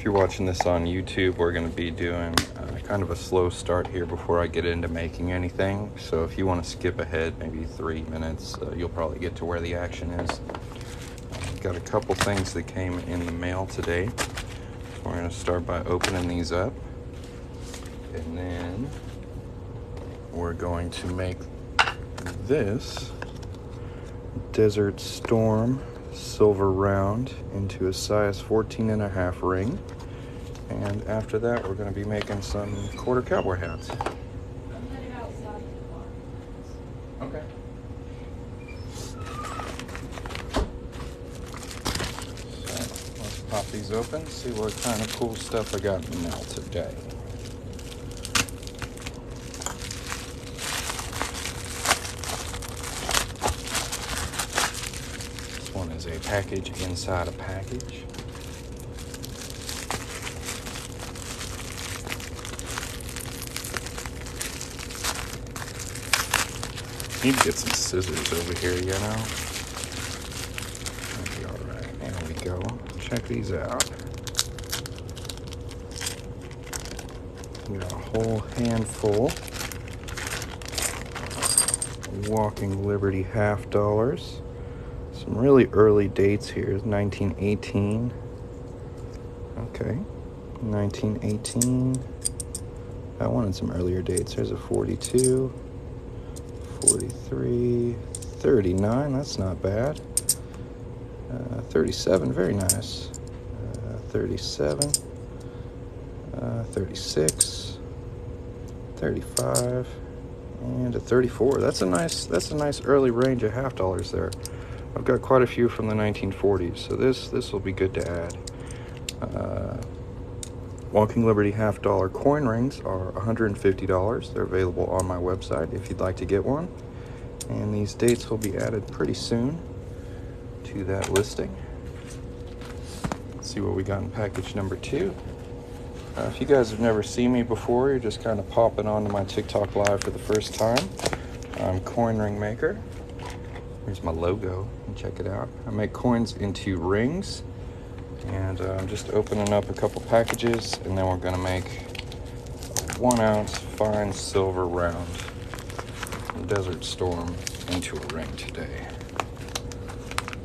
you're watching this on YouTube, we're going to be doing kind of a slow start here before I get into making anything. So if you want to skip ahead maybe 3 minutes, you'll probably get to where the action is. Got a couple things that came in the mail today. We're going to start by opening these up. And then we're going to make this Desert Storm silver round into a size 14.5 ring, and after that we're going to be making some quarter cowboy hats. Okay. So let's pop these open, see what kind of cool stuff I got in the mail today. One is a package inside a package. Need to get some scissors over here, you know. That'll be all right. There we go. Check these out. We got a whole handful. Walking Liberty half dollars. Some really early dates here. 1918. Okay. 1918. I wanted some earlier dates. There's a 42. 43. 39. That's not bad. 37. Very nice. 37. 36. 35. And a 34. That's a nice early range of half dollars there. I've got quite a few from the 1940s, so this will be good to add. Walking Liberty half dollar coin rings are $150. They're available on my website if you'd like to get one. And these dates will be added pretty soon to that listing. Let's see what we got in package number 2. If you guys have never seen me before, you're just kind of popping onto my TikTok live for the first time. I'm Coin Ring Maker. Here's my logo, check it out. I make coins into rings, and I'm just opening up a couple packages, and then we're gonna make a 1 ounce fine silver round Desert Storm into a ring today.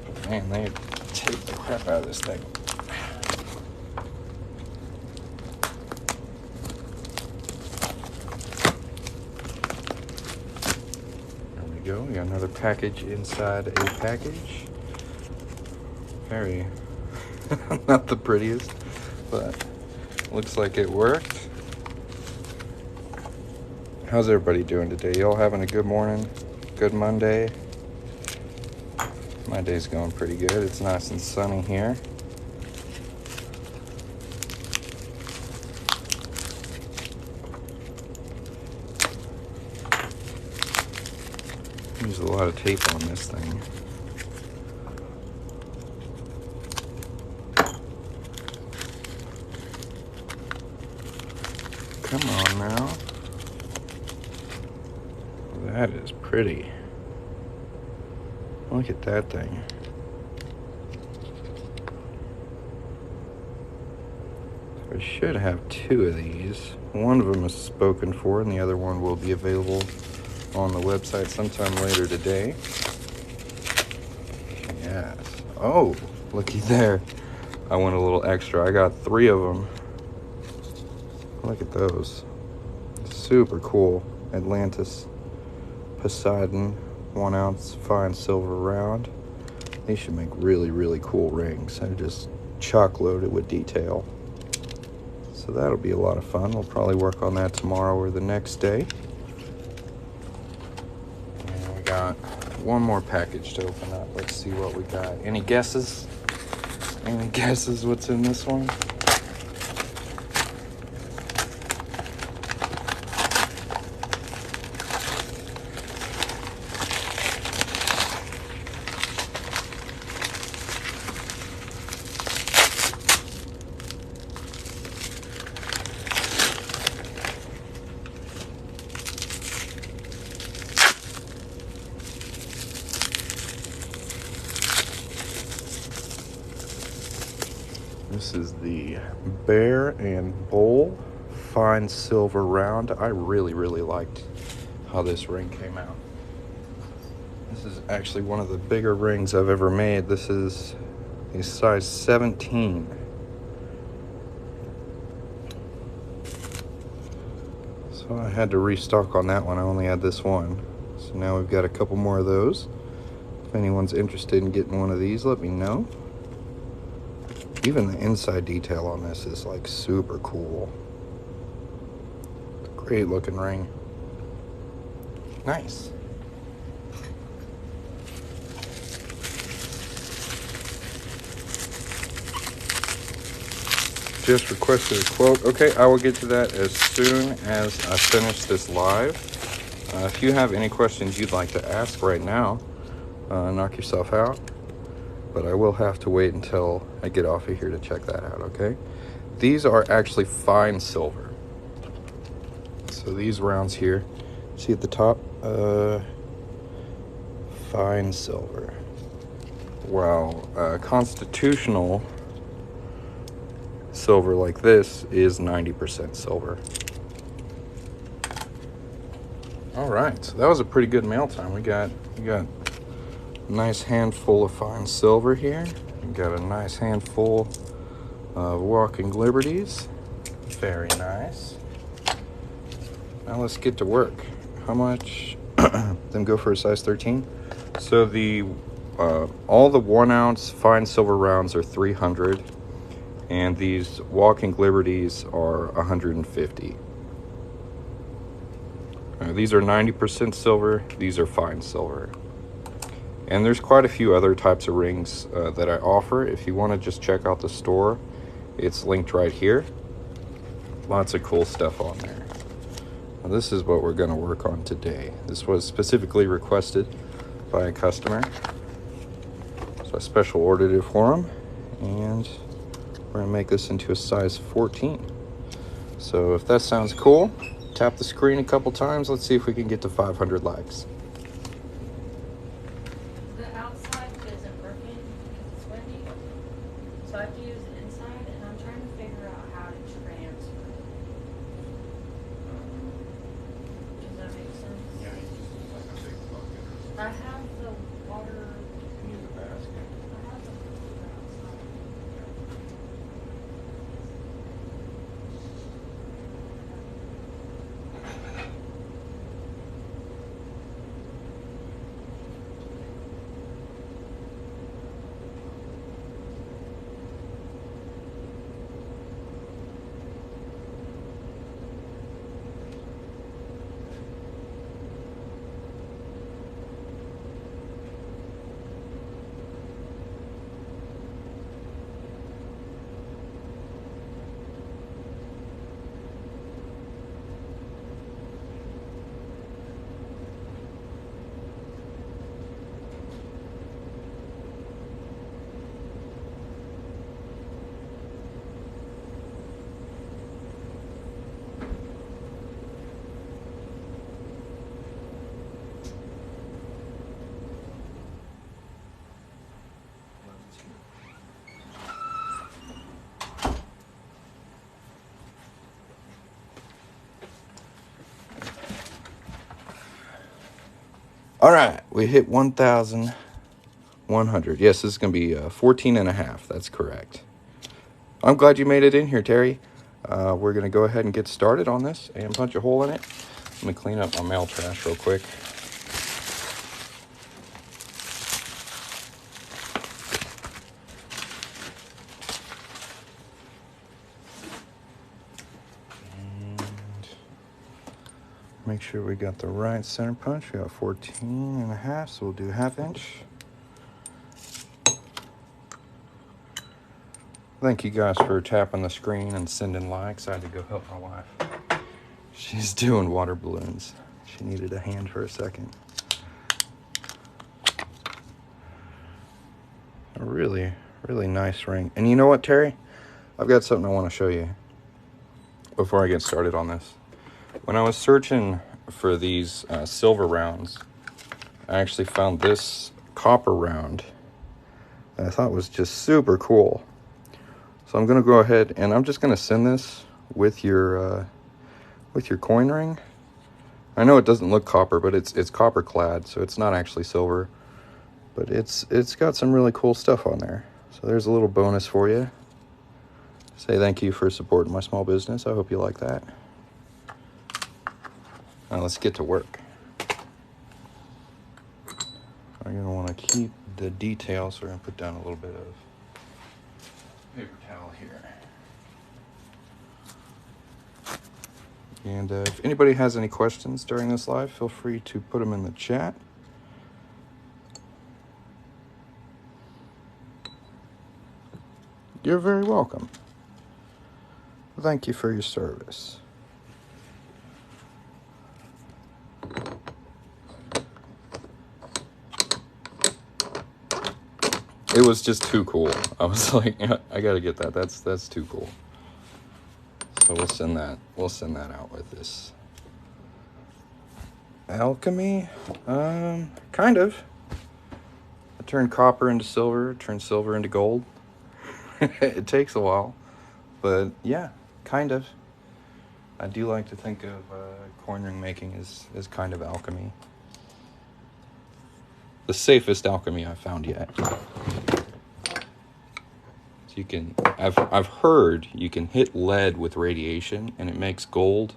But man, they take the crap out of this thing. We got another package inside a package. Very not the prettiest, but looks like it worked. How's everybody doing today? Y'all having a good morning? Good Monday? My day's going pretty good. It's nice and sunny here. There's a lot of tape on this thing. Come on now. That is pretty. Look at that thing. I should have 2 of these. One of them is spoken for, and the other one will be available on the website sometime later today. Yes. Oh, looky there. I went a little extra. I got 3 of them. Look at those. Super cool. Atlantis Poseidon 1 ounce fine silver round. These should make really cool rings. They're just chock loaded with detail. So that'll be a lot of fun. We'll probably work on that tomorrow or the next day. Got one more package to open up. Let's see what we got. Any guesses? Any guesses what's in this one? This is the Bear and Bull fine silver round. I really liked how this ring came out. This is actually one of the bigger rings I've ever made. This is a size 17. So I had to restock on that one. I only had this one. So now we've got a couple more of those. If anyone's interested in getting one of these, let me know. Even the inside detail on this is like super cool. Great looking ring. Nice. Just requested a quote. Okay, I will get to that as soon as I finish this live. If you have any questions you'd like to ask right now, knock yourself out. But I will have to wait until I get off of here to check that out, okay? These are actually fine silver. So these rounds here, see at the top? Fine silver. Wow, constitutional silver like this is 90% silver. All right, so that was a pretty good mail time. We got a nice handful of fine silver here. We got a nice handful of walking liberties. Very nice. Now let's get to work. How much? Them go for a size 13. So the all the 1 ounce fine silver rounds are 300, and these walking liberties are 150. These are 90% silver. These are fine silver. And there's quite a few other types of rings that I offer. If you want to just check out the store, it's linked right here. Lots of cool stuff on there. Now, this is what we're going to work on today. This was specifically requested by a customer. So I special ordered it for him. And we're going to make this into a size 14. So if that sounds cool, tap the screen a couple times. Let's see if we can get to 500 likes. The outside isn't working because it's windy, so I have to use the inside, and I'm trying to figure out how to transfer. Does that make sense? Yeah, you just like a big bucket. I have the water. You need the basket. I have the water outside. All right, we hit 1,100. Yes, this is going to be 14 and a half. That's correct. I'm glad you made it in here, Terry. We're going to go ahead and get started on this and punch a hole in it. Let me clean up my mail trash real quick. Make sure we got the right center punch. We got 14 and a half, so we'll do 1/2 inch. Thank you guys for tapping the screen and sending likes. I had to go help my wife. She's doing water balloons. She needed a hand for a second. A really nice ring. And you know what, Terry? I've got something I want to show you before I get started on this. When I was searching for these silver rounds, I actually found this copper round that I thought was just super cool. So I'm going to go ahead and I'm just going to send this with your coin ring. I know it doesn't look copper, but it's copper clad, so it's not actually silver. But it's got some really cool stuff on there. So there's a little bonus for you. Say thank you for supporting my small business. I hope you like that. Now let's get to work. I'm going to want to keep the details, so we're going to put down a little bit of paper towel here. And if anybody has any questions during this live, feel free to put them in the chat. You're very welcome. Thank you for your service. It was just too cool. I was like, I gotta get that. That's too cool. So we'll send that out with this. Alchemy? Kind of. I turned copper into silver, turned silver into gold. It takes a while, but yeah, kind of. I do like to think of coin ring making as kind of alchemy. The safest alchemy I've found yet. So you can, I've heard you can hit lead with radiation and it makes gold,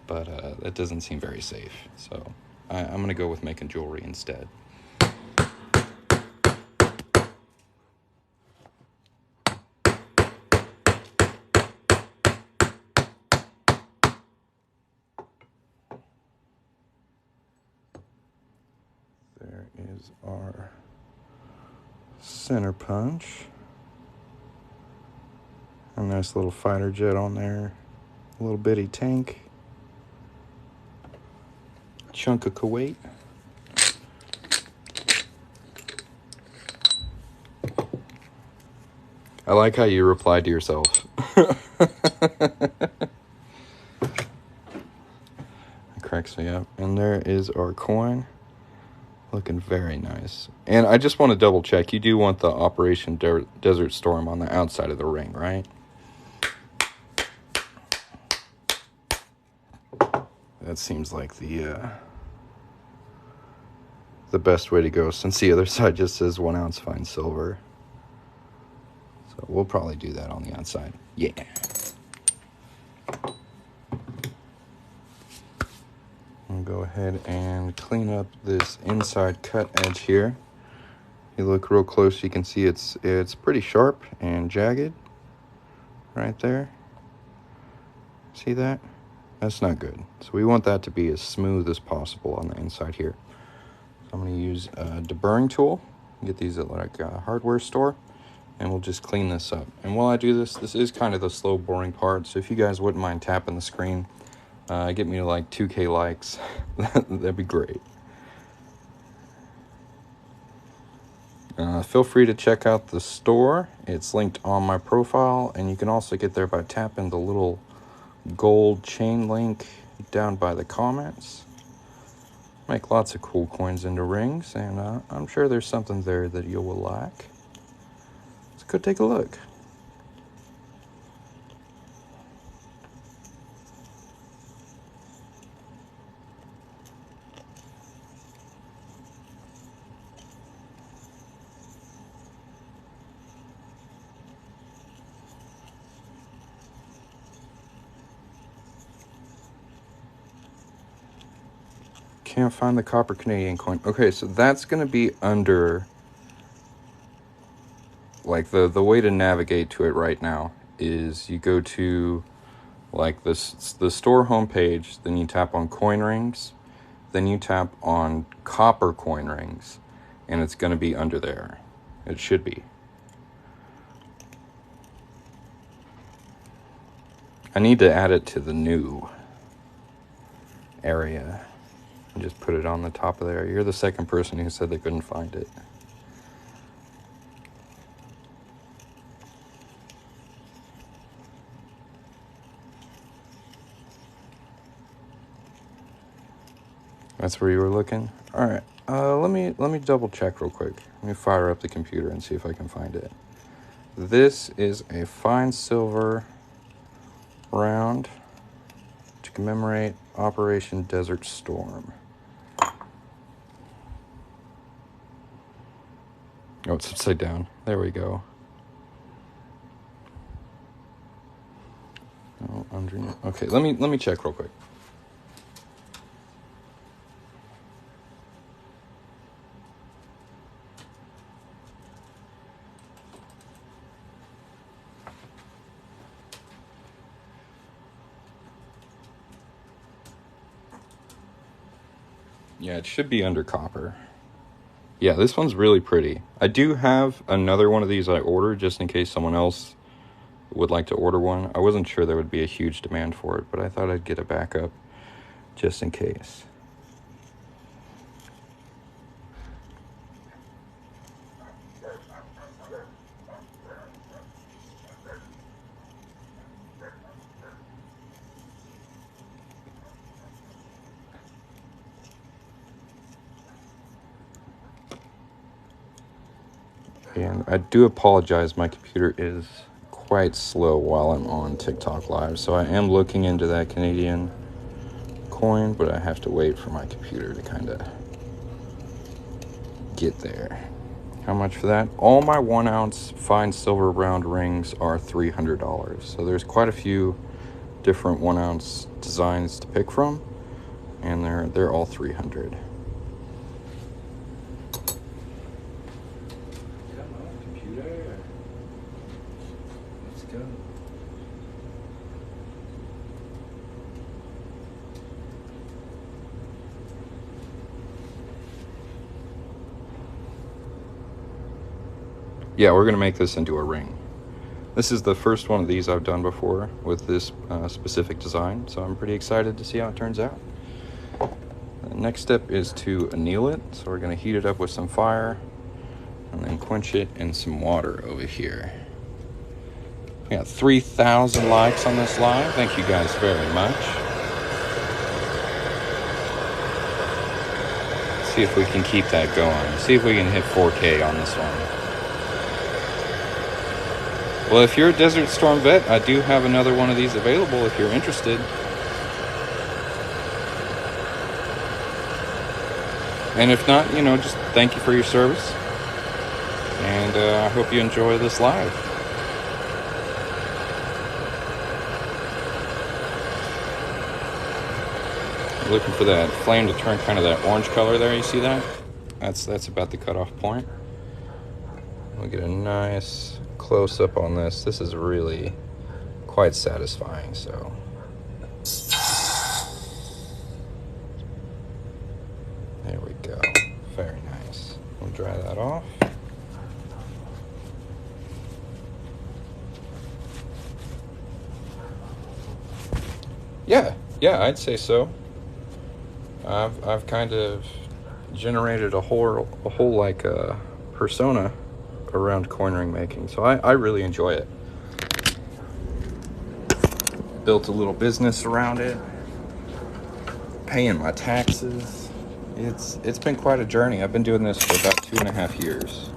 but that doesn't seem very safe. So I'm gonna go with making jewelry instead. There is our center punch. A nice little fighter jet on there. A little bitty tank. Chunk of Kuwait. I like how you replied to yourself. It cracks me up. And there is our coin. Looking very nice. And I just want to double check. You do want the Operation Desert Storm on the outside of the ring, right? That seems like the best way to go, since the other side just says 1 ounce fine silver. So we'll probably do that on the outside. Yeah. I'll go ahead and clean up this inside cut edge here. You look real close, you can see it's pretty sharp and jagged right there. See that? That's not good. So we want that to be as smooth as possible on the inside here. So I'm going to use a deburring tool. Get these at like a hardware store. And we'll just clean this up. And while I do this, this is kind of the slow boring part. So if you guys wouldn't mind tapping the screen, get me to like 2K likes. That'd be great. Feel free to check out the store. It's linked on my profile. And you can also get there by tapping the little gold chain link down by the comments. Make lots of cool coins into rings. And I'm sure there's something there that you will like. Let's go take a look. Can't find the copper Canadian coin. Okay, so that's going to be under, like, the way to navigate to it right now is you go to, like, the store homepage, then you tap on coin rings, then you tap on copper coin rings, and it's going to be under there. It should be. I need to add it to the new area. And just put it on the top of there. You're the second person who said they couldn't find it. That's where you were looking? All right. Let me double check real quick. Let me fire up the computer and see if I can find it. This is a fine silver round to commemorate Operation Desert Storm. Oh, it's upside down. There we go. Oh, underneath. Okay, let me check real quick. Yeah, it should be under copper. Yeah, this one's really pretty. I do have another one of these I ordered just in case someone else would like to order one. I wasn't sure there would be a huge demand for it, but I thought I'd get a backup just in case. And I do apologize, my computer is quite slow while I'm on TikTok Live, so I am looking into that Canadian coin, but I have to wait for my computer to kind of get there. How much for that? All my 1 ounce fine silver round rings are $300, so there's quite a few different 1 ounce designs to pick from, and they're all $300. Yeah, we're going to make this into a ring. This is the first one of these I've done before with this specific design, so I'm pretty excited to see how it turns out. The next step is to anneal it, so we're going to heat it up with some fire and then quench it in some water over here. We got 3,000 likes on this live. Thank you guys very much. Let's see if we can keep that going. See if we can hit 4K on this one. Well, if you're a Desert Storm vet, I do have another one of these available if you're interested. And if not, just thank you for your service. And I hope you enjoy this live. Looking for that flame to turn kind of that orange color there. You see that? That's about the cutoff point. We'll get a nice close up on this. This is really quite satisfying. So there we go. Very nice. We'll dry that off. Yeah, I'd say so. I've kind of generated a whole like persona around coin ring making, so I really enjoy it. Built a little business around it, paying my taxes. It's been quite a journey. I've been doing this for about 2.5 years,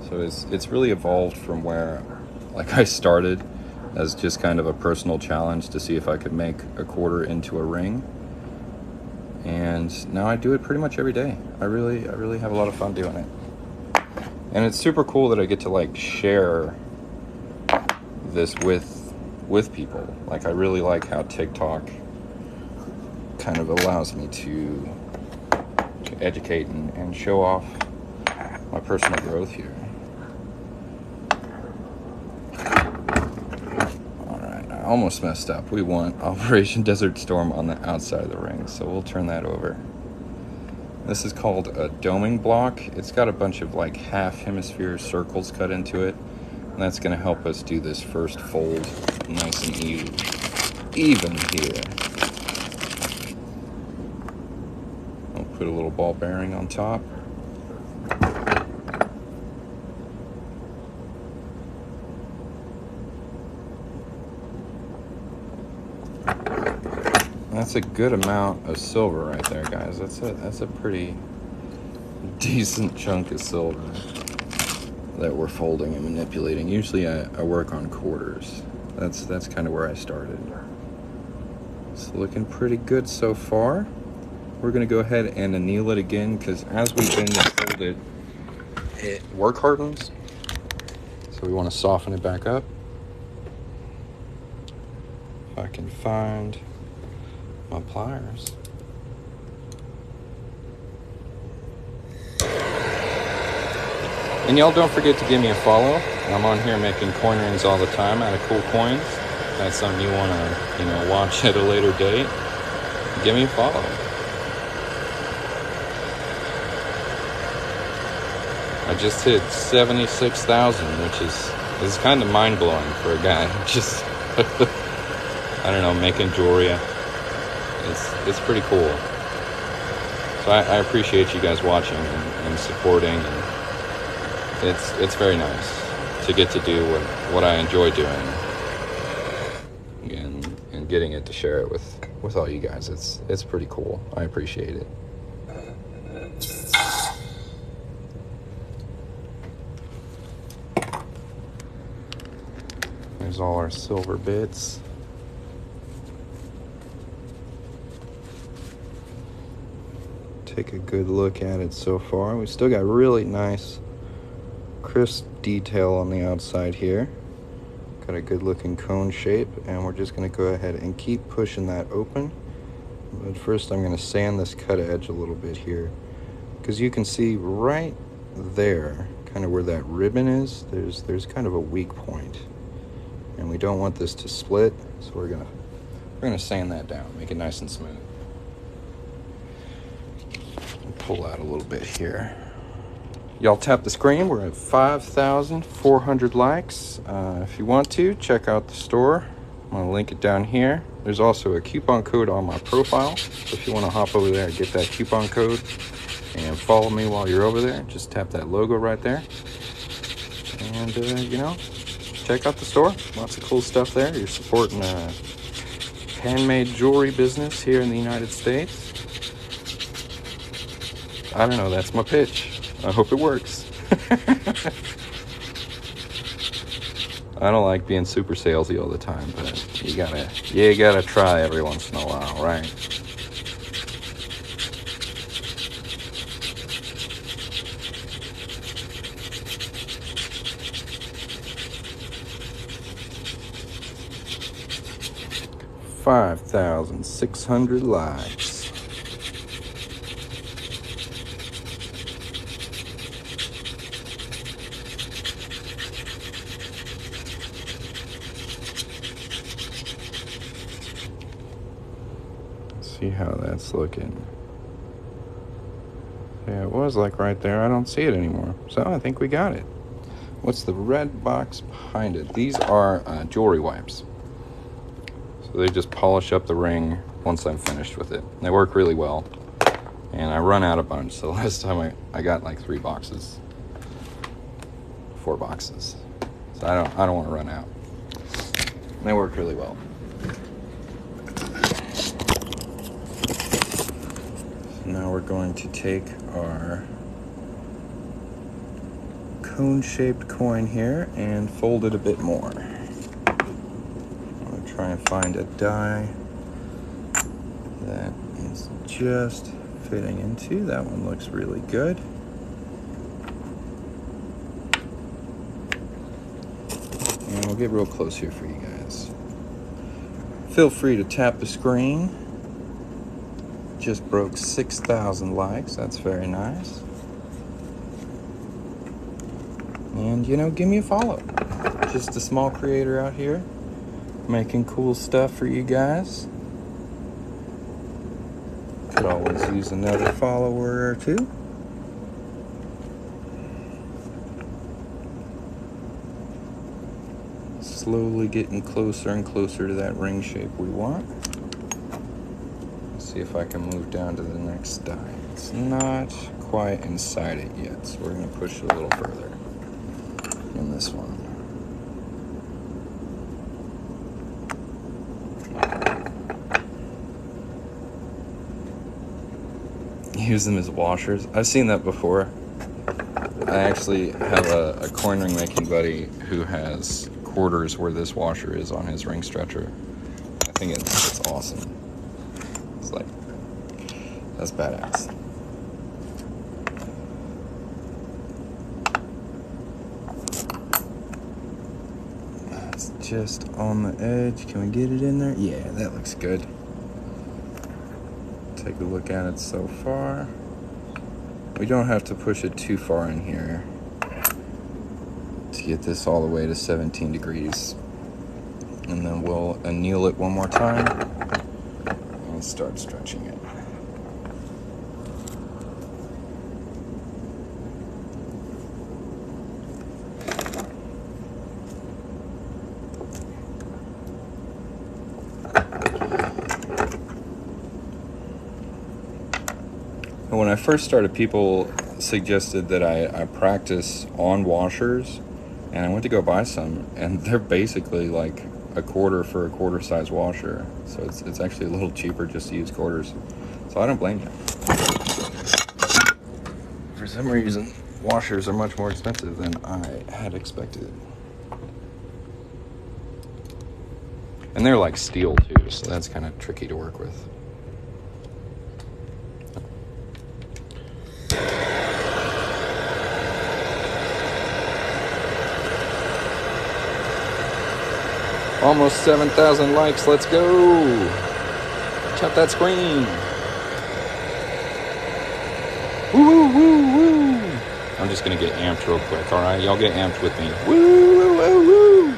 so it's really evolved from where I started as just kind of a personal challenge to see if I could make a quarter into a ring, and now I do it pretty much every day. I really have a lot of fun doing it. And it's super cool that I get to share this with people. I really like how TikTok kind of allows me to educate and show off my personal growth here. Alright, I almost messed up. We want Operation Desert Storm on the outside of the ring, so we'll turn that over. This is called a doming block. It's got a bunch of half hemisphere circles cut into it, and that's going to help us do this first fold nice and even here. I'll put a little ball bearing on top. That's a good amount of silver right there, guys. That's a pretty decent chunk of silver. that we're folding and manipulating. Usually I work on quarters. That's kind of where I started. It's looking pretty good so far. We're gonna go ahead and anneal it again, because as we bend and fold it, it work hardens. So we want to soften it back up. If I can find my pliers. And y'all don't forget to give me a follow. I'm on here making coin rings all the time out of cool coins. If that's something you want to, watch at a later date, give me a follow. I just hit 76,000, which is kind of mind blowing for a guy just I don't know, making jewelry. It's pretty cool. So I appreciate you guys watching and supporting, and it's very nice to get to do what I enjoy doing, and getting it to share it with all you guys. It's pretty cool. I appreciate it. There's all our silver bits. Take a good look at it so far. We still got really nice crisp detail on the outside here. Got a good looking cone shape, and we're just going to go ahead and keep pushing that open. But first I'm going to sand this cut edge a little bit here, because you can see right there, kind of where that ribbon is, there's kind of a weak point, and we don't want this to split, so we're gonna sand that down, make it nice and smooth. Pull out a little bit here. Y'all tap the screen. We're at 5,400 likes. If you want to, check out the store. I'm going to link it down here. There's also a coupon code on my profile. So if you want to hop over there and get that coupon code and follow me while you're over there, just tap that logo right there. And, check out the store. Lots of cool stuff there. You're supporting a handmade jewelry business here in the United States. I don't know, that's my pitch. I hope it works. I don't like being super salesy all the time, but you gotta try every once in a while, right? $5,600 likes. See how that's looking. Yeah, it was like right there. I don't see it anymore. So I think we got it. What's the red box behind it? These are jewelry wipes. So they just polish up the ring once I'm finished with it. They work really well. And I run out a bunch. So last time I got like 4 boxes. So I don't want to run out. They work really well. Now we're going to take our cone-shaped coin here and fold it a bit more. I'm going to try and find a die that is just fitting into. That one looks really good. And we'll get real close here for you guys. Feel free to tap the screen. Just broke 6,000 likes. That's very nice. And give me a follow. Just a small creator out here making cool stuff for you guys. Could always use another follower or two. Slowly getting closer and closer to that ring shape we want. See if I can move down to the next die. It's not quite inside it yet, so we're going to push it a little further in this one. Use them as washers. I've seen that before. I actually have a coin ring making buddy who has quarters where this washer is on his ring stretcher. I think it's awesome. It's like, that's badass. It's just on the edge. Can we get it in there? Yeah, that looks good. Take a look at it so far. We don't have to push it too far in here to get this all the way to 17 degrees. And then we'll anneal it one more time and start stretching it. When I first started, people suggested that I practice on washers, and I went to go buy some, and they're basically like a quarter for a quarter size washer. So it's actually a little cheaper just to use quarters. So I don't blame you. For some reason, washers are much more expensive than I had expected. And they're like steel too, so that's kind of tricky to work with. Almost 7,000 likes. Let's go. Tap that screen. Woo, woo, woo. I'm just going to get amped real quick, all right? Y'all get amped with me. Woo, woo, woo, woo.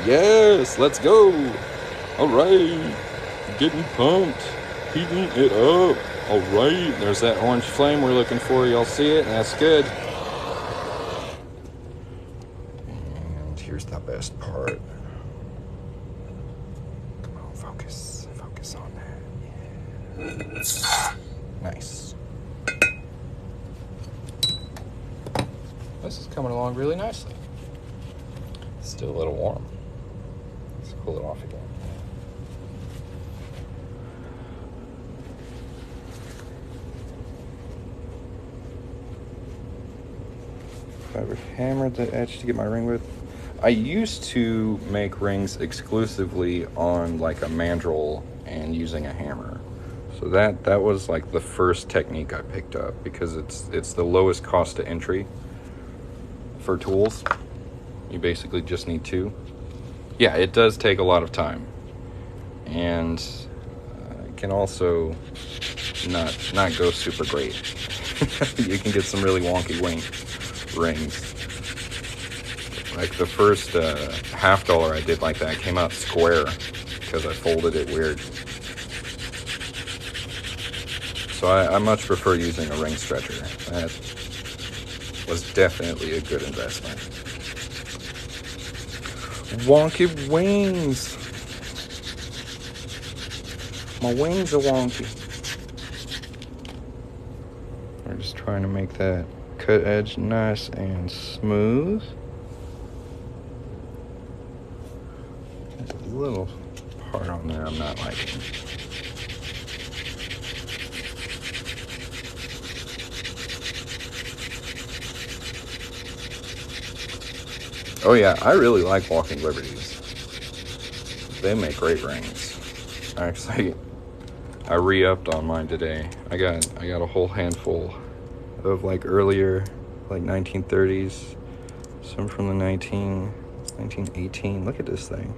Yes, let's go. All right. Getting pumped. Heating it up. All right. There's that orange flame we're looking for. Y'all see it? That's good. And here's the best part. Focus on that. Yeah. Nice. This is coming along really nicely. It's still a little warm. Let's cool it off again. If I ever hammered the edge to get my ring width. I used to make rings exclusively on like a mandrel and using a hammer. So that was like the first technique I picked up because it's the lowest cost to entry for tools. You basically just need two. Yeah, it does take a lot of time. And it can also not go super great. You can get some really wonky rings. Like the first $50 I did like that came out square because I folded it weird. So I much prefer using a ring stretcher. That was definitely a good investment. Wonky wings. My wings are wonky. We're just trying to make that cut edge nice and smooth. There's a little part on there I'm not liking. Oh yeah, I really like Walking Liberties. They make great rings. Actually, I re-upped on mine today. I got a whole handful of like earlier, like 1930s, some from the 1918. Look at this thing.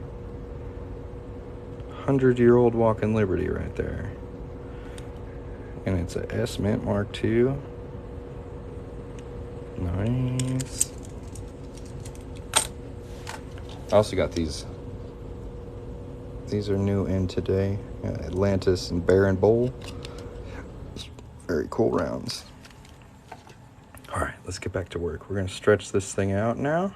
100-year-old Walking Liberty right there. And it's a S Mint Mark II. Nice. I also got these. These are new in today. Atlantis and Bear and Bowl. Very cool rounds. All right, let's get back to work. We're going to stretch this thing out now.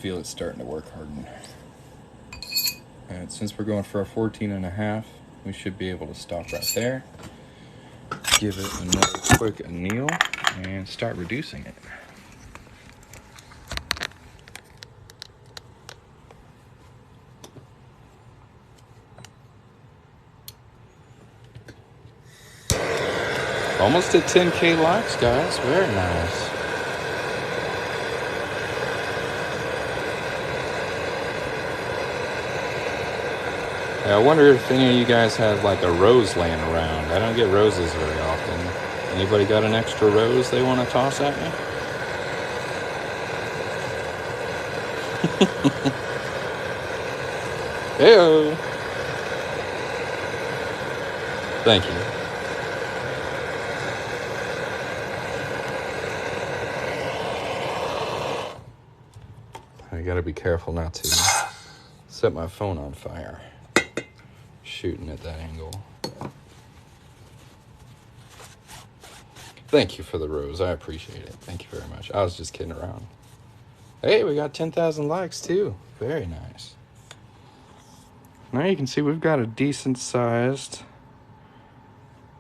feel it starting to work harden. And since we're going for a 14.5, we should be able to stop right there. Give it another quick anneal and start reducing it. Almost at 10K likes, guys. Very nice. Yeah, I wonder if any of you guys have like a rose laying around. I don't get roses very often. Anybody got an extra rose they want to toss at me? Heyo. Thank you. I gotta be careful not to set my phone on fire shooting at that angle. Thank you for the rose. I appreciate it. Thank you very much. I was just kidding around. Hey, we got 10,000 likes too. Very nice. Now you can see we've got a decent sized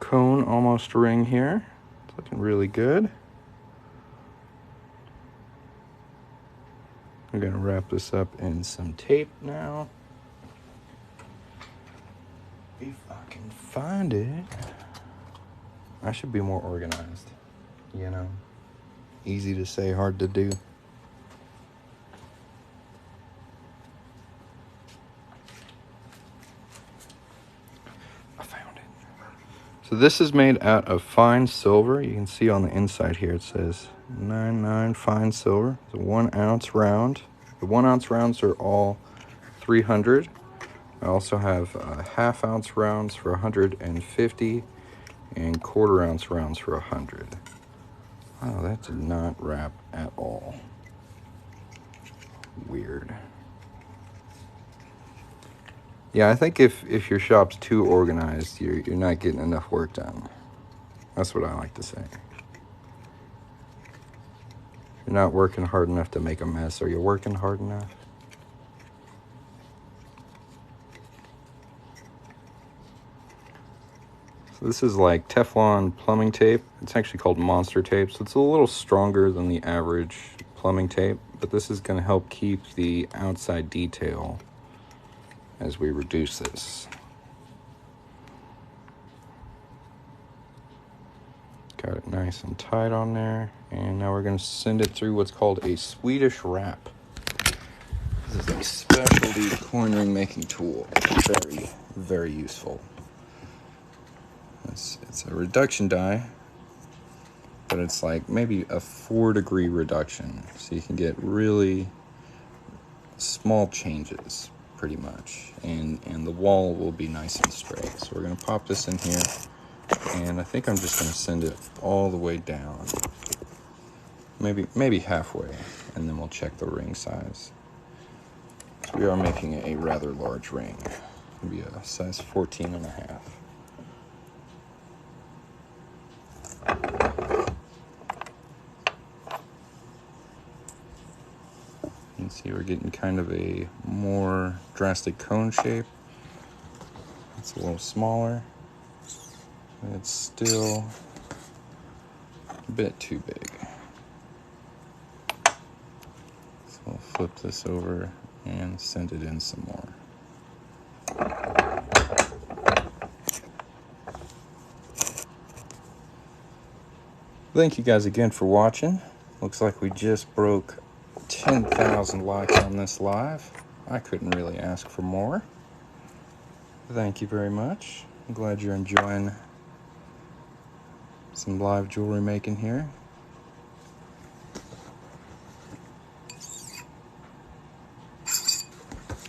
cone almost ring here. It's looking really good. I'm gonna wrap this up in some tape now. If I can find it. I should be more organized, you know. Easy to say, hard to do. I found it. So this is made out of fine silver. You can see on the inside here it says 99 fine silver. It's a 1 ounce round. The 1 ounce rounds are all 300. I also have half ounce rounds for 150 and quarter ounce rounds for 100. Oh, that did not wrap at all. Weird. Yeah, I think if your shop's too organized, you're not getting enough work done. That's what I like to say. You're not working hard enough to make a mess. Are you working hard enough? So this is like Teflon plumbing tape. It's actually called Monster tape, so it's a little stronger than the average plumbing tape, but this is going to help keep the outside detail as we reduce this. Got it nice and tight on there, and now we're going to send it through what's called a Swedish wrap. This is a specialty coin ring making tool. Very, very useful. It's a reduction die, but it's like maybe a 4-degree reduction, so you can get really small changes pretty much, and the wall will be nice and straight. So we're going to pop this in here, and I think I'm just going to send it all the way down, maybe halfway, and then we'll check the ring size. So we are making a rather large ring. It'll be a size 14.5. You can see we're getting kind of a more drastic cone shape. It's a little smaller. It's still a bit too big. So we'll flip this over and send it in some more. Thank you guys again for watching. Looks like we just broke 10,000 likes on this live. I couldn't really ask for more. Thank you very much. I'm glad you're enjoying some live jewelry making here.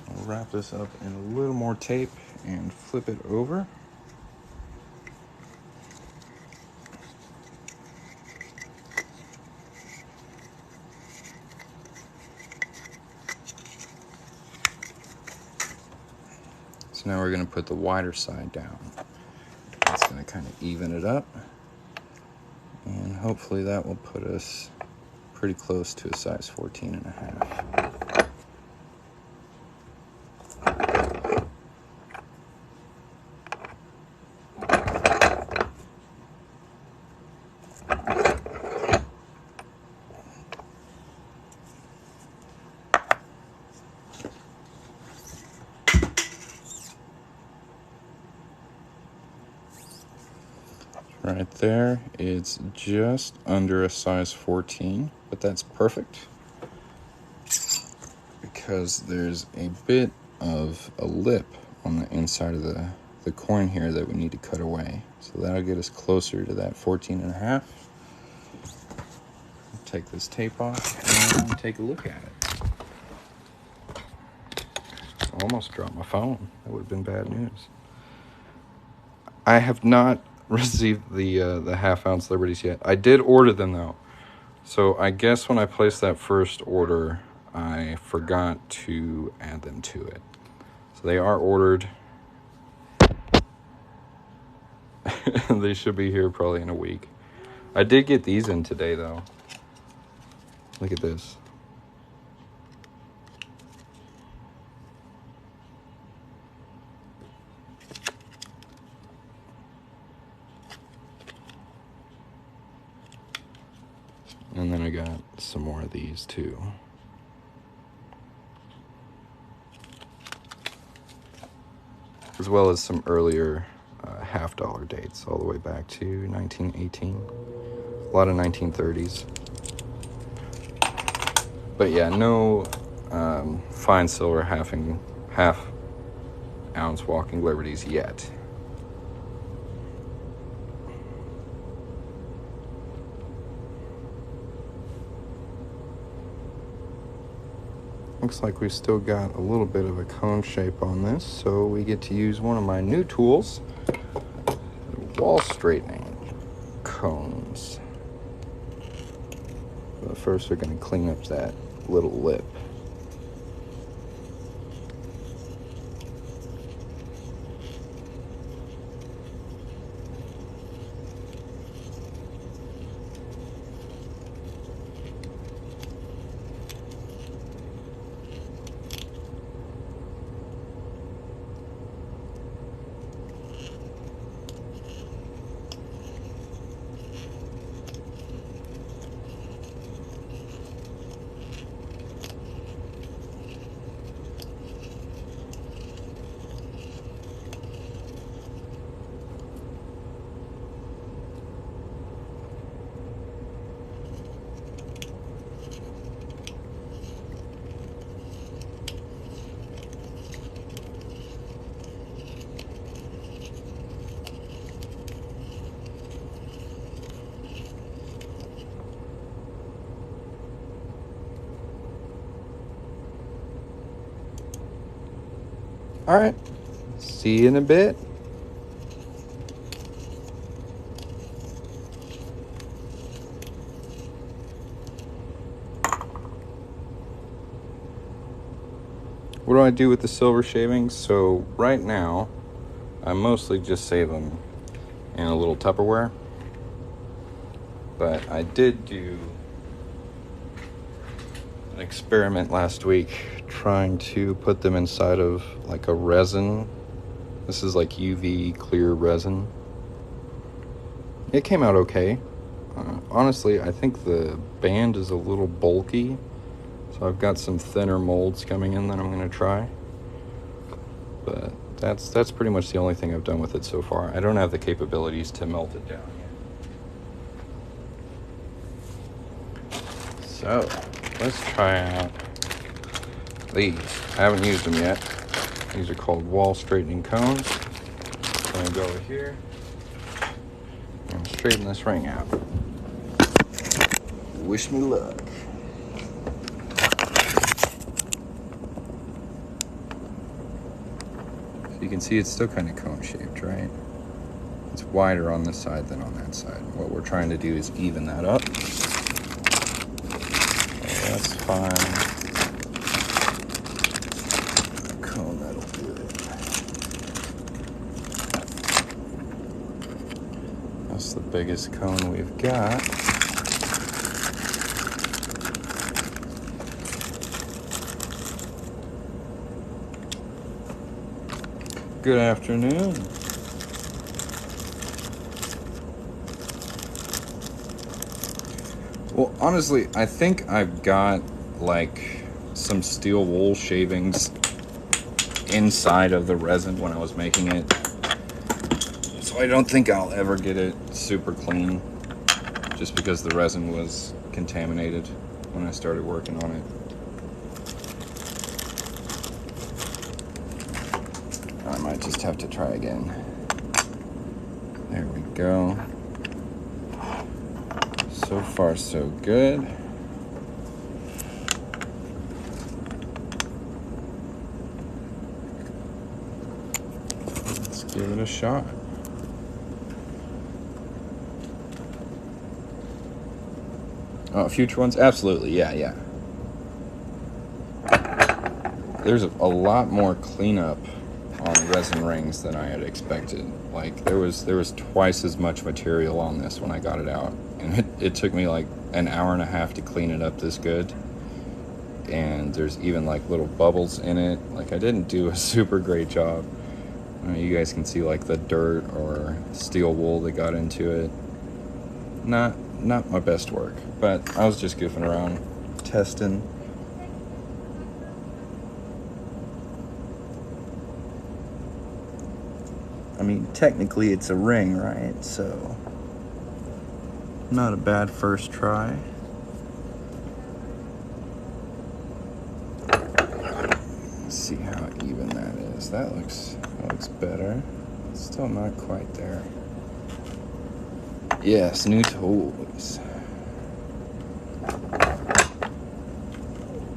I'll wrap this up in a little more tape and flip it over. So now we're going to put the wider side down. That's going to kind of even it up. And hopefully that will put us pretty close to a size 14.5. right there. It's just under a size 14, but that's perfect because there's a bit of a lip on the inside of the coin here that we need to cut away. So that'll get us closer to that 14 and a half. Take this tape off and take a look at it. Almost dropped my phone. That would have been bad news. I have not received the half-ounce Liberties yet. I did order them, though. So I guess when I placed that first order, I forgot to add them to it. So they are ordered. They should be here probably in a week. I did get these in today, though. Look at this. And then I got some more of these too. As well as some earlier half-dollar dates all the way back to 1918. A lot of 1930s. But yeah, no fine silver half-ounce walking Liberties yet. Looks like we've still got a little bit of a cone shape on this, so we get to use one of my new tools, wall straightening cones. But first we're going to clean up that little lip. All right, see you in a bit. What do I do with the silver shavings? So right now, I mostly just save them in a little Tupperware. But I did do an experiment last week trying to put them inside of like a resin. This is like UV clear resin. It came out okay. Honestly, I think the band is a little bulky, so I've got some thinner molds coming in that I'm going to try. But that's pretty much the only thing I've done with it so far. I don't have the capabilities to melt it down yet. So let's try out these. I haven't used them yet. These are called wall straightening cones. I'm going to go over here and straighten this ring out. Wish me luck. So you can see it's still kind of cone shaped, right? It's wider on this side than on that side. What we're trying to do is even that up. So that's fine. Cone, that'll do it. That's the biggest cone we've got. Good afternoon. Well, honestly, I think I've got like some steel wool shavings inside of the resin when I was making it. So So I don't think I'll ever get it super clean, just because the resin was contaminated when I started working on it. I might just have to try again. There we go. So far, so good. Let's give it a shot. Oh, future ones? Absolutely, yeah. There's a lot more cleanup on resin rings than I had expected. Like, there was twice as much material on this when I got it out. And it took me like an hour and a half to clean it up this good. And there's even like little bubbles in it. Like, I didn't do a super great job. You guys can see like the dirt or steel wool that got into it. Not my best work, but I was just goofing around, testing. I mean, technically it's a ring, right? So, not a bad first try. Let's see how even that is. That looks better. Still not quite there. Yes, new tools.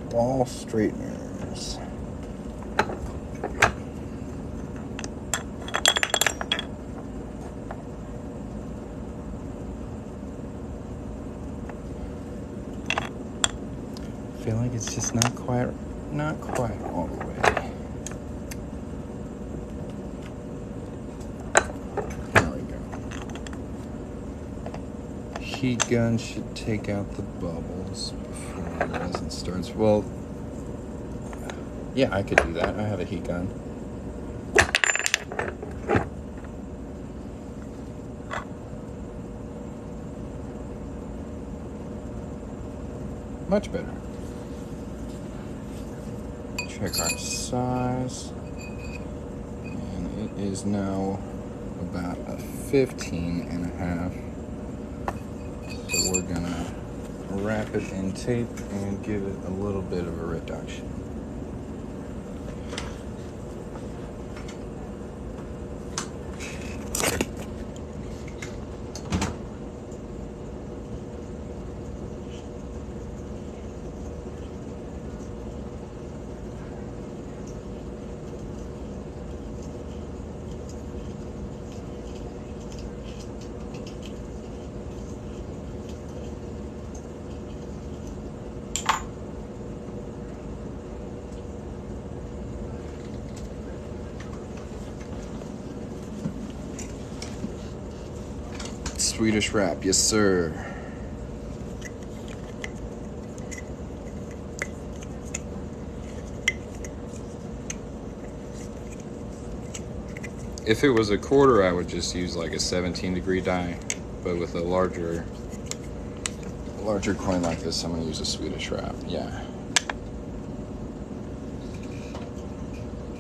Ball straighteners. I feel like it's just not quite all the way. There we go. Heat gun should take out the bubbles before the resin starts. Well, yeah, I could do that. I have a heat gun. Much better. Check our size. And it is now about a 15.5. So we're gonna wrap it in tape and give it a little bit of a reduction. Swedish wrap, yes sir. If it was a quarter, I would just use like a 17-degree die, but with a larger coin like this, I'm gonna use a Swedish wrap. Yeah.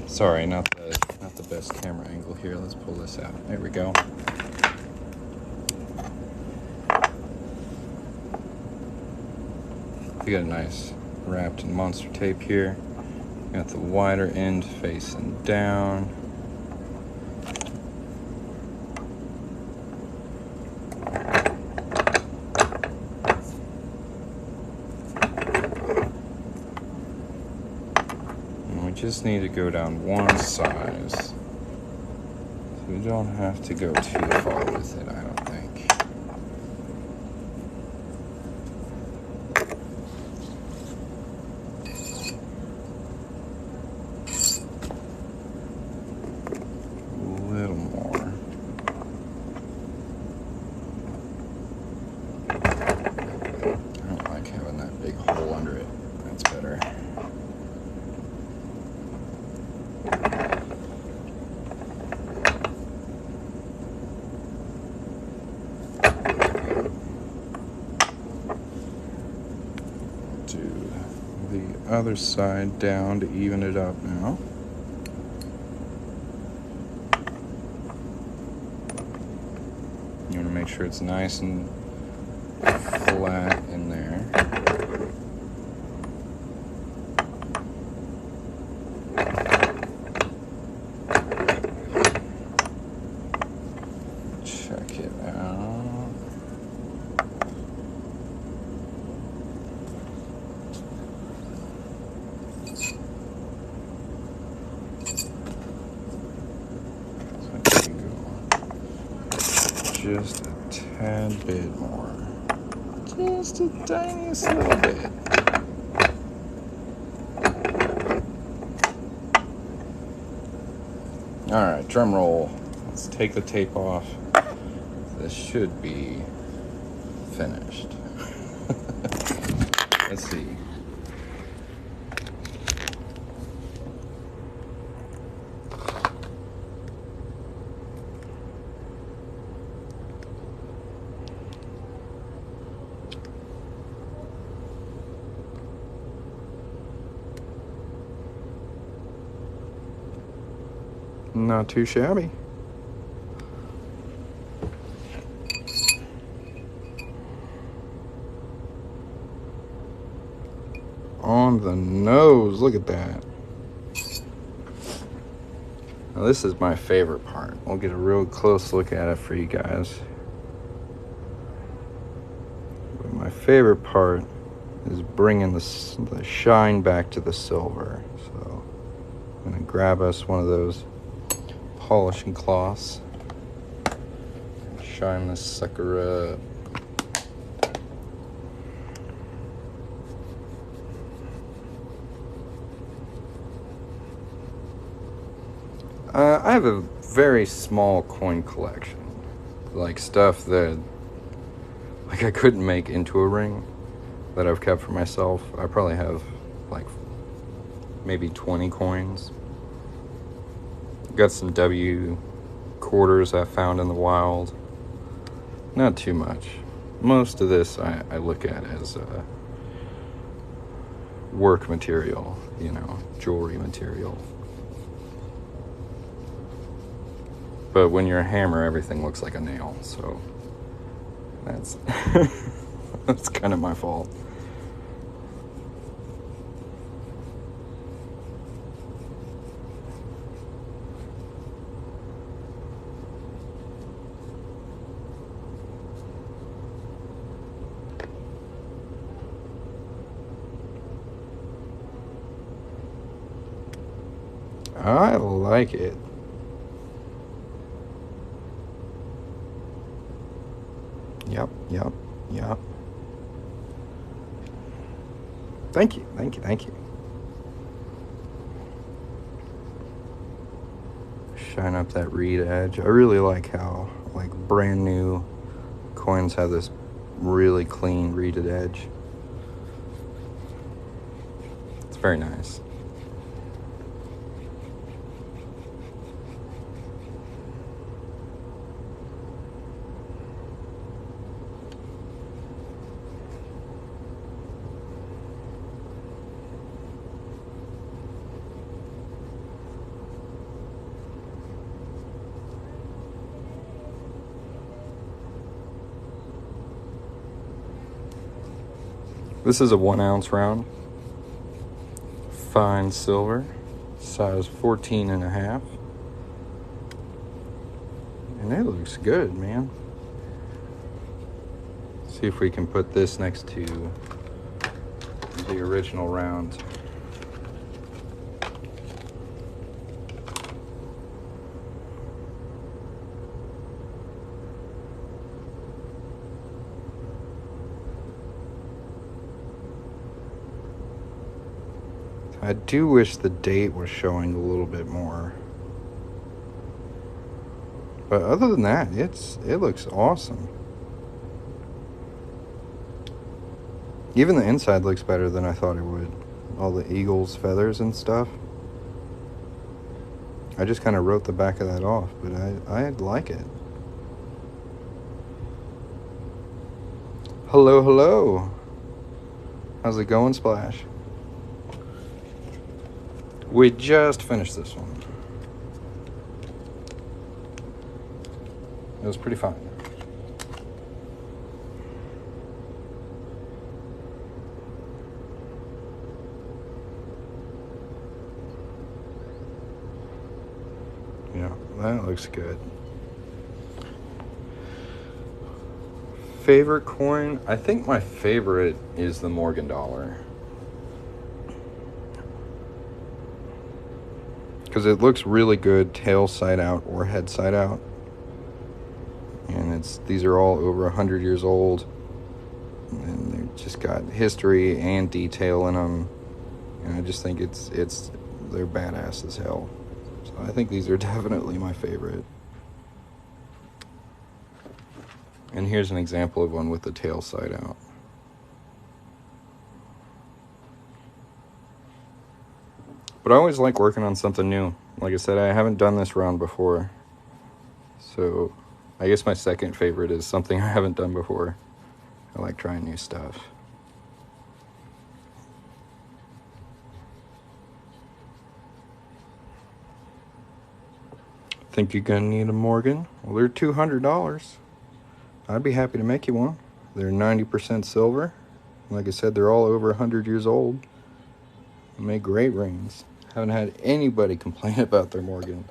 Sorry, not the best camera angle here. Let's pull this out. There we go. We got a nice wrapped in monster tape here. Got the wider end facing down. And we just need to go down one size. So we don't have to go too far with it, I don't think. Other side down to even it up now. sure it's nice and flat in there. Check it out. Just a tad bit more. Just a tiniest little bit. Alright, drum roll. Let's take the tape off. This should be finished. Let's see. Not too shabby. On the nose, look at that. Now this is my favorite part. We'll get a real close look at it for you guys. But my favorite part is bringing the shine back to the silver. So I'm gonna grab us one of those polishing cloths. Shine this sucker up. I have a very small coin collection, like stuff that like I couldn't make into a ring that I've kept for myself. I probably have like maybe 20 coins. Got some W quarters I found in the wild. Not too much. Most of this I look at as work material, you know, jewelry material. But when you're a hammer, everything looks like a nail, so that's that's kind of my fault. I like it. Yep. Thank you. Shine up that reed edge. I really like how, like, brand new coins have this really clean reeded edge. It's very nice. This is a 1 ounce round, fine silver, size 14.5, and it looks good, man. See if we can put this next to the original round. I do wish the date was showing a little bit more. But other than that, it looks awesome. Even the inside looks better than I thought it would. All the eagle's feathers and stuff. I just kind of wrote the back of that off, but I like it. Hello. How's it going, Splash? We just finished this one. It was pretty fun. that looks good. Favorite coin? I think my favorite is the Morgan dollar. Because it looks really good tail side out or head side out. And these are all over 100 years old. And they've just got history and detail in them. And I just think they're badass as hell. So I think these are definitely my favorite. And here's an example of one with the tail side out. But I always like working on something new. Like I said, I haven't done this round before. So I guess my second favorite is something I haven't done before. I like trying new stuff. Think you're gonna need a Morgan? Well, they're $200. I'd be happy to make you one. They're 90% silver. Like I said, they're all over 100 years old. They make great rings. Haven't had anybody complain about their Morgan.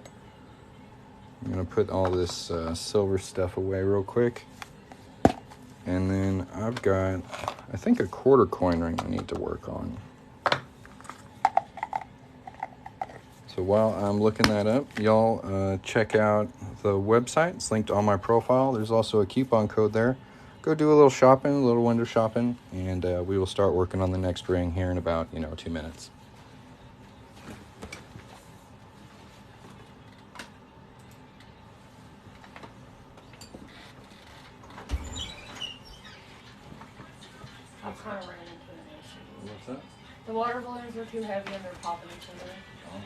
I'm gonna put all this silver stuff away real quick. And then I've got, I think, a quarter coin ring I need to work on. So while I'm looking that up, y'all check out the website. It's linked on my profile. There's also a coupon code there. Go do a little shopping, a little window shopping, and we will start working on the next ring here in about, 2 minutes. I kind of ran into an issue. What's that? The water balloons were too heavy and they're popping each other. Oh.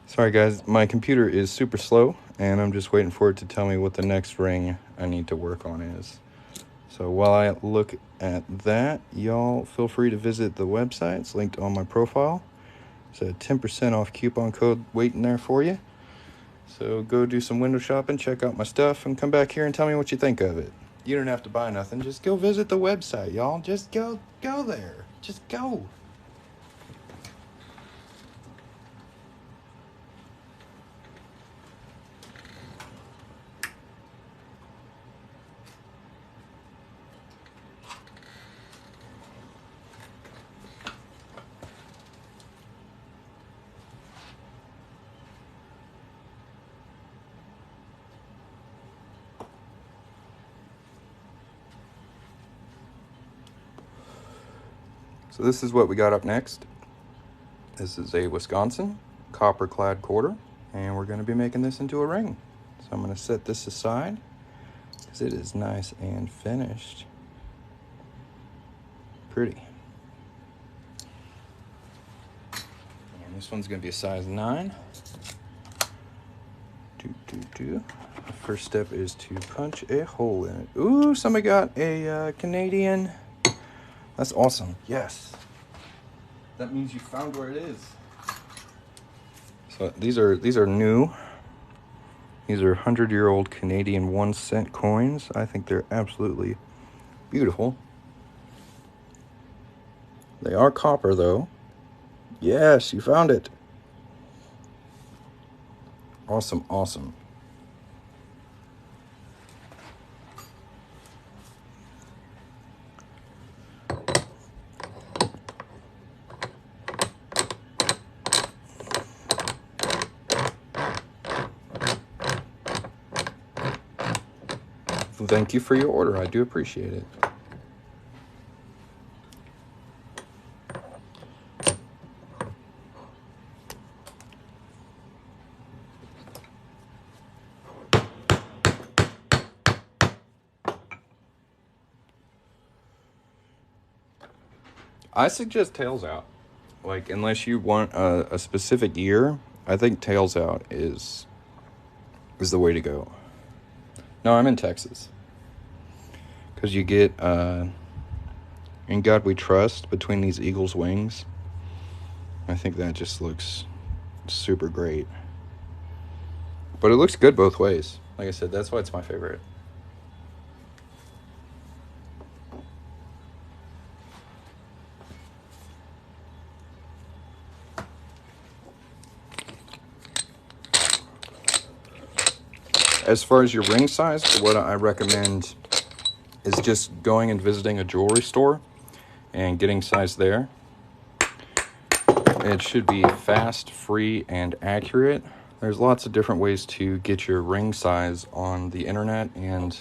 Sorry guys, my computer is super slow and I'm just waiting for it to tell me what the next ring I need to work on is. So while I look at that, y'all feel free to visit the website. It's linked on my profile. There's a 10% off coupon code waiting there for you. So go do some window shopping, check out my stuff, and come back here and tell me what you think of it. You don't have to buy nothing. Just go visit the website, y'all. Just go there. Just go. So this is what we got up next. This is a Wisconsin copper clad quarter, and we're going to be making this into a ring. So I'm going to set this aside because it is nice and finished. Pretty. And this one's going to be a size 9. The first step is to punch a hole in it. Ooh, somebody got a Canadian. That's awesome. Yes. That means you found where it is. So these are new. These are 100-year-old Canadian 1-cent coins. I think they're absolutely beautiful. They are copper, though. Yes, you found it. Awesome, awesome. Thank you for your order. I do appreciate it. I suggest tails out. Like, unless you want a specific year, I think tails out is the way to go. No, I'm in Texas. Because you get, In God We Trust, between these eagle's wings. I think that just looks super great. But it looks good both ways. Like I said, that's why it's my favorite. As far as your ring size, what I recommend is just going and visiting a jewelry store and getting size there. It should be fast, free, and accurate. There's lots of different ways to get your ring size on the internet, and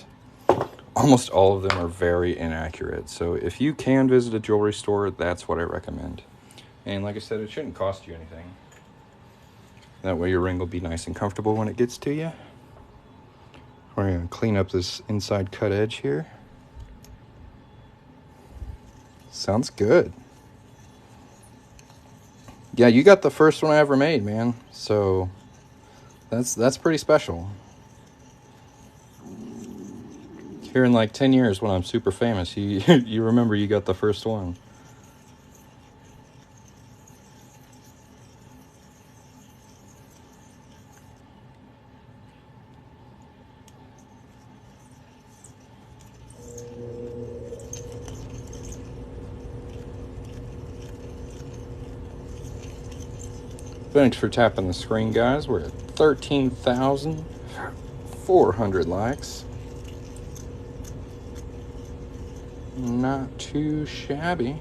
almost all of them are very inaccurate. So if you can visit a jewelry store, that's what I recommend. And like I said, it shouldn't cost you anything. That way your ring will be nice and comfortable when it gets to you. We're going to clean up this inside cut edge here. Sounds good. Yeah, you got the first one I ever made, man. So that's pretty special. Here in like 10 years when I'm super famous, you remember you got the first one. Thanks for tapping the screen, guys. We're at 13,400 likes. Not too shabby.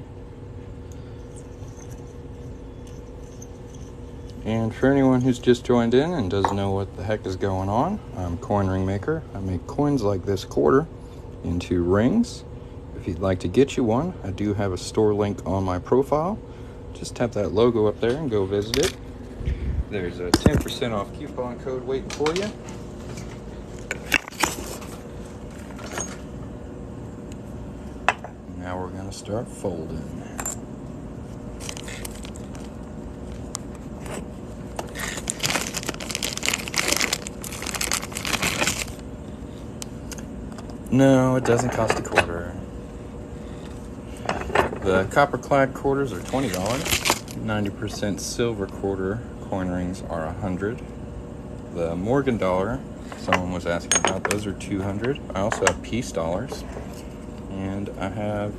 And for anyone who's just joined in and doesn't know what the heck is going on, I'm Coin Ring Maker. I make coins like this quarter into rings. If you'd like to get you one, I do have a store link on my profile. Just tap that logo up there and go visit it. There's a 10% off coupon code waiting for you. Now we're going to start folding. No, it doesn't cost a quarter. The copper clad quarters are $20. 90% silver quarter coin rings are $100. The Morgan dollar, someone was asking about, those are $200. I also have piece dollars, and I have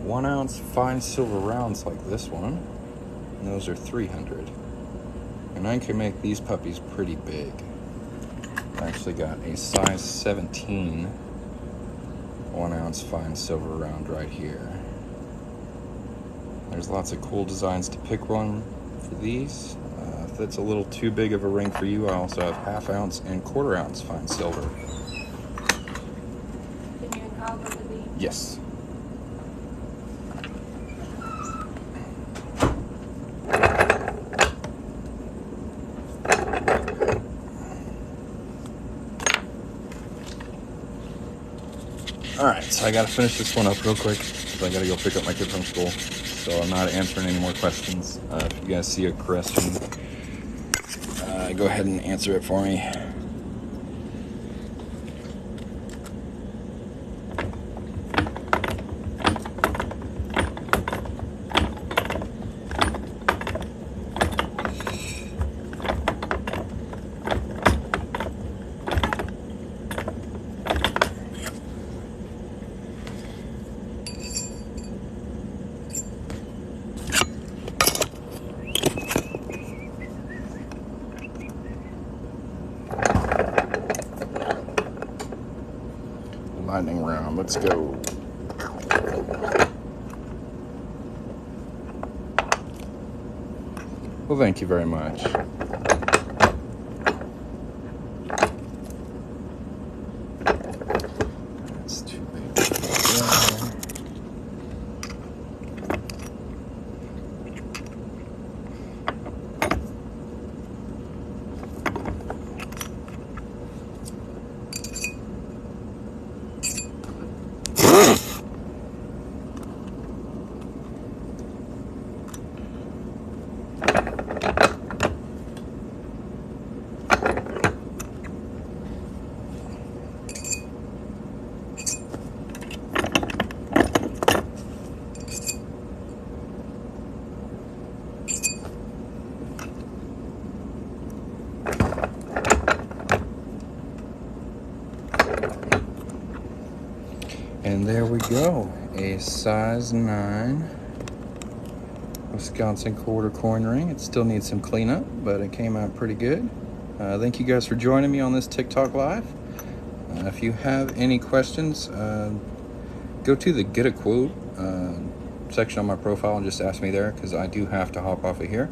1 ounce fine silver rounds like this one, and those are $300. And I can make these puppies pretty big. I actually got a size 17 1 ounce fine silver round right here. There's lots of cool designs to pick one for these. If that's a little too big of a ring for you, I also have 1/2 ounce and 1/4 ounce fine silver. Can you call for the Yes. Alright, so I gotta finish this one up real quick because I gotta go pick up my kid from school. So I'm not answering any more questions. If you guys see a question, go ahead and answer it for me. lightning round. Let's go. Well, thank you very much. That's too big. And there we go, a size 9 Wisconsin quarter coin ring. It still needs some cleanup, but it came out pretty good. Thank you guys for joining me on this TikTok live. If you have any questions, go to the Get a Quote section on my profile and just ask me there, because I do have to hop off of here.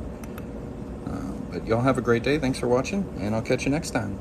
But y'all have a great day. Thanks for watching, and I'll catch you next time.